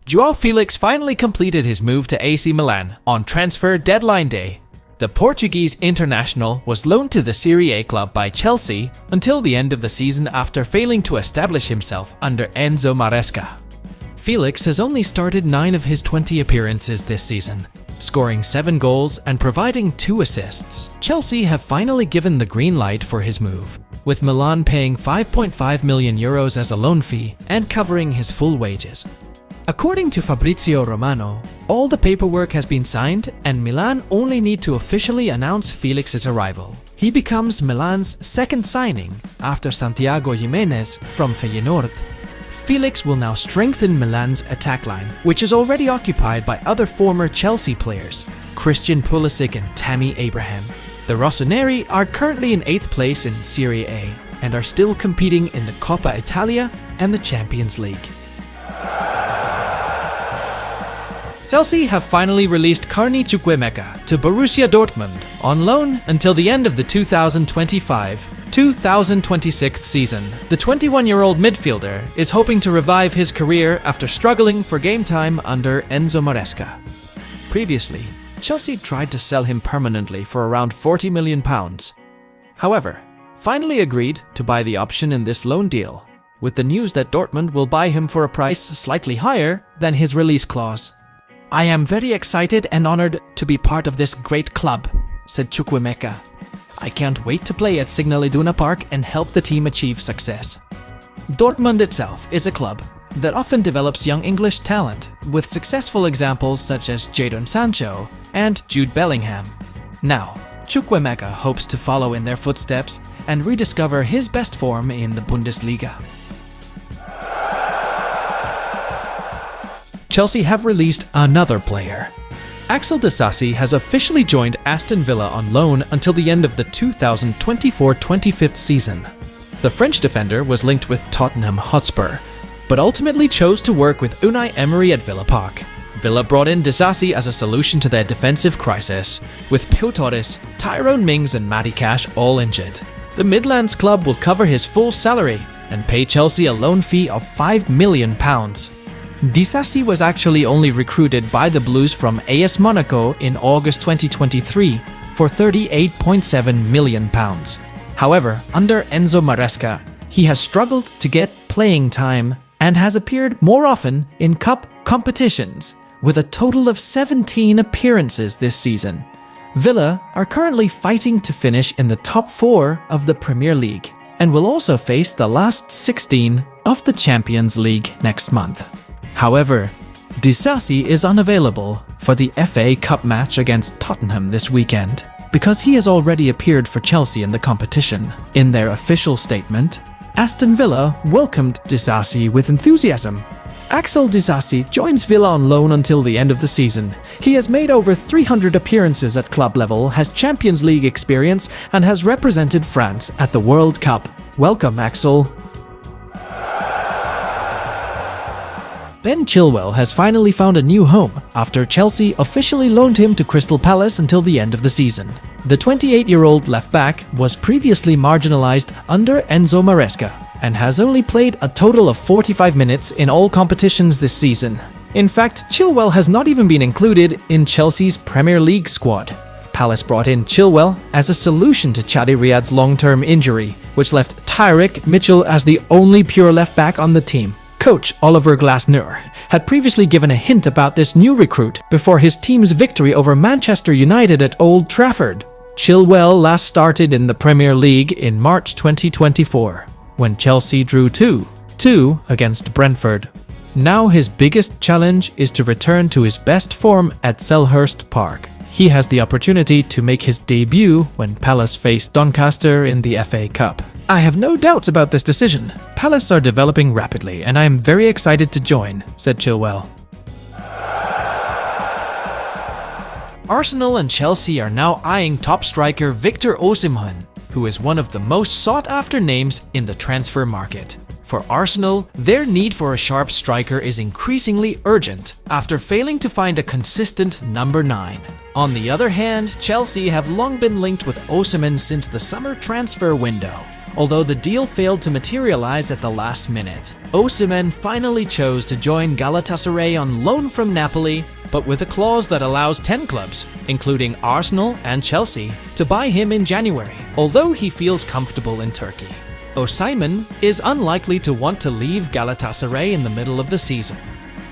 Joao Felix finally completed his move to AC Milan on transfer deadline day. The Portuguese international was loaned to the Serie A club by Chelsea until the end of the season after failing to establish himself under Enzo Maresca. Felix has only started 9 of his 20 appearances this season, scoring 7 goals and providing 2 assists. Chelsea have finally given the green light for his move, with Milan paying €5.5 million as a loan fee and covering his full wages. According to Fabrizio Romano, all the paperwork has been signed and Milan only need to officially announce Felix's arrival. He becomes Milan's second signing after Santiago Jimenez from Feyenoord. Felix will now strengthen Milan's attack line, which is already occupied by other former Chelsea players, Christian Pulisic and Tammy Abraham. The Rossoneri are currently in 8th place in Serie A and are still competing in the Coppa Italia and the Champions League. Chelsea have finally released Chukwuemeka to Borussia Dortmund on loan until the end of the 2025-2026 season. The 21-year-old midfielder is hoping to revive his career after struggling for game time under Enzo Maresca. Previously, Chelsea tried to sell him permanently for around £40 million. However, finally agreed to buy the option in this loan deal, with the news that Dortmund will buy him for a price slightly higher than his release clause. "I am very excited and honored to be part of this great club," said Chukwuemeka. "I can't wait to play at Signal Iduna Park and help the team achieve success." Dortmund itself is a club that often develops young English talent, with successful examples such as Jadon Sancho and Jude Bellingham. Now, Chukwuemeka hopes to follow in their footsteps and rediscover his best form in the Bundesliga. Chelsea have released another player. Axel Disasi has officially joined Aston Villa on loan until the end of the 2024-25 season. The French defender was linked with Tottenham Hotspur, but ultimately chose to work with Unai Emery at Villa Park. Villa brought in Disasi as a solution to their defensive crisis, with Pau Torres, Tyrone Mings and Matty Cash all injured. The Midlands club will cover his full salary and pay Chelsea a loan fee of £5 million. Disasi was actually only recruited by the Blues from AS Monaco in August 2023 for £38.7 million. However, under Enzo Maresca, he has struggled to get playing time and has appeared more often in cup competitions, with a total of 17 appearances this season. Villa are currently fighting to finish in the top 4 of the Premier League and will also face the last 16 of the Champions League next month. However, Disasi is unavailable for the FA Cup match against Tottenham this weekend because he has already appeared for Chelsea in the competition. In their official statement, Aston Villa welcomed Disasi with enthusiasm. Axel Disasi joins Villa on loan until the end of the season. He has made over 300 appearances at club level, has Champions League experience, and has represented France at the World Cup. Welcome, Axel. Ben Chilwell has finally found a new home after Chelsea officially loaned him to Crystal Palace until the end of the season. The 28-year-old left-back was previously marginalised under Enzo Maresca and has only played a total of 45 minutes in all competitions this season. In fact, Chilwell has not even been included in Chelsea's Premier League squad. Palace brought in Chilwell as a solution to Chadi Riyad's long-term injury, which left Tyrick Mitchell as the only pure left-back on the team. Coach Oliver Glasner had previously given a hint about this new recruit before his team's victory over Manchester United at Old Trafford. Chilwell last started in the Premier League in March 2024, when Chelsea drew 2-2 against Brentford. Now his biggest challenge is to return to his best form at Selhurst Park. He has the opportunity to make his debut when Palace face Doncaster in the FA Cup. "I have no doubts about this decision. Palace are developing rapidly and I am very excited to join," said Chilwell. Arsenal and Chelsea are now eyeing top striker Victor Osimhen, who is one of the most sought-after names in the transfer market. For Arsenal, their need for a sharp striker is increasingly urgent after failing to find a consistent number 9. On the other hand, Chelsea have long been linked with Osimhen since the summer transfer window. although the deal failed to materialize at the last minute. Osimhen finally chose to join Galatasaray on loan from Napoli, but with a clause that allows 10 clubs, including Arsenal and Chelsea, to buy him in January, although he feels comfortable in Turkey. Osimhen is unlikely to want to leave Galatasaray in the middle of the season,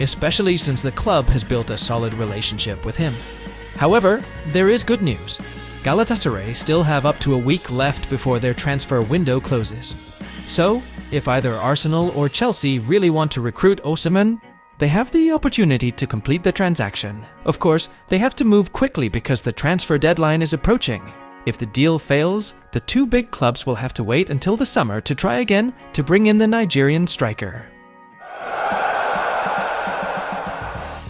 especially since the club has built a solid relationship with him. However, there is good news. Galatasaray still have up to a week left before their transfer window closes. So, if either Arsenal or Chelsea really want to recruit Osimhen, they have the opportunity to complete the transaction. Of course, they have to move quickly because the transfer deadline is approaching. If the deal fails, the two big clubs will have to wait until the summer to try again to bring in the Nigerian striker.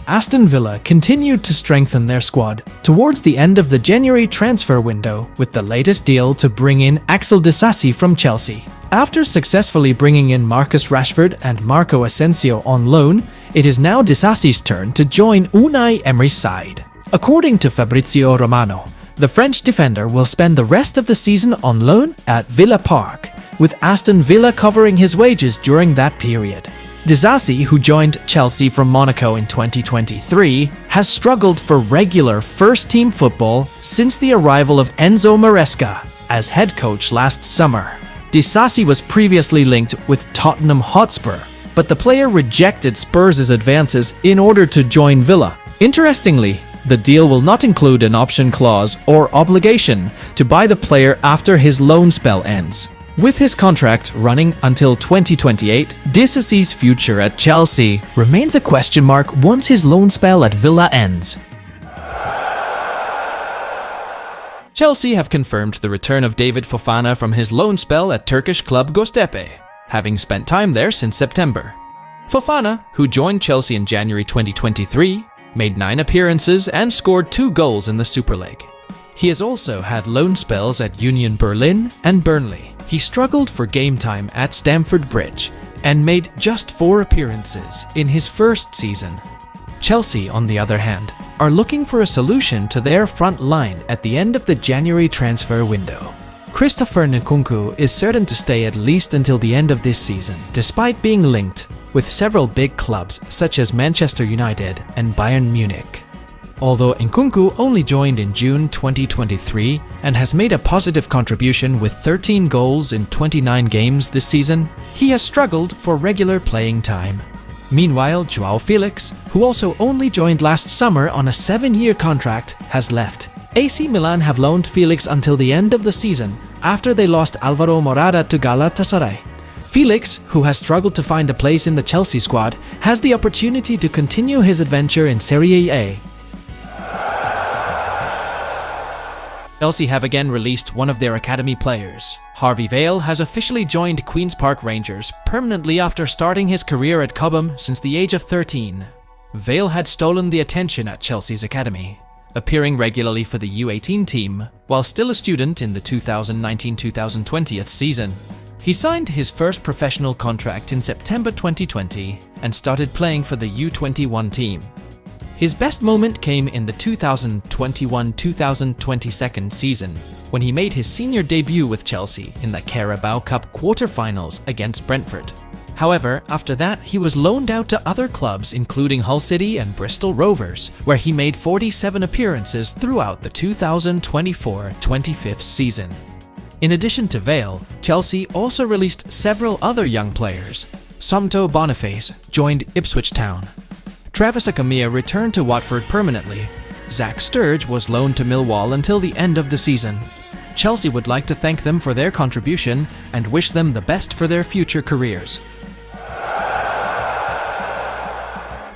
Aston Villa continued to strengthen their squad towards the end of the January transfer window with the latest deal to bring in Axel Disasi from Chelsea. After successfully bringing in Marcus Rashford and Marco Asensio on loan, it is now Disasi's turn to join Unai Emery's side. According to Fabrizio Romano, the French defender will spend the rest of the season on loan at Villa Park, with Aston Villa covering his wages during that period. Disasi, who joined Chelsea from Monaco in 2023, has struggled for regular first-team football since the arrival of Enzo Maresca as head coach last summer. Disasi was previously linked with Tottenham Hotspur, but the player rejected Spurs' advances in order to join Villa. Interestingly, the deal will not include an option clause or obligation to buy the player after his loan spell ends. With his contract running until 2028, Disasi's future at Chelsea remains a question mark once his loan spell at Villa ends. Chelsea have confirmed the return of David Fofana from his loan spell at Turkish club Göztepe, having spent time there since September. Fofana, who joined Chelsea in January 2023, made 9 appearances and scored 2 goals in the Super League. He has also had loan spells at Union Berlin and Burnley. He struggled for game time at Stamford Bridge and made just 4 appearances in his first season. Chelsea, on the other hand, are looking for a solution to their front line at the end of the January transfer window. Christopher Nkunku is certain to stay at least until the end of this season, despite being linked with several big clubs such as Manchester United and Bayern Munich. Although Nkunku only joined in June 2023 and has made a positive contribution with 13 goals in 29 games this season, he has struggled for regular playing time. Meanwhile, Joao Felix, who also only joined last summer on a 7-year contract, has left. AC Milan have loaned Felix until the end of the season after they lost Alvaro Morata to Galatasaray. Felix, who has struggled to find a place in the Chelsea squad, has the opportunity to continue his adventure in Serie A. Chelsea have again released one of their academy players. Harvey Vale has officially joined Queen's Park Rangers permanently after starting his career at Cobham since the age of 13. Vale had stolen the attention at Chelsea's academy, appearing regularly for the U18 team while still a student in the 2019-2020 season. He signed his first professional contract in September 2020 and started playing for the U21 team. His best moment came in the 2021-2022 season, when he made his senior debut with Chelsea in the Carabao Cup quarter-finals against Brentford. However, after that, he was loaned out to other clubs including Hull City and Bristol Rovers, where he made 47 appearances throughout the 2024-25 season. In addition to Vale, Chelsea also released several other young players. Somto Boniface joined Ipswich Town. Travis Akamia returned to Watford permanently. Zach Sturge was loaned to Millwall until the end of the season. Chelsea would like to thank them for their contribution and wish them the best for their future careers.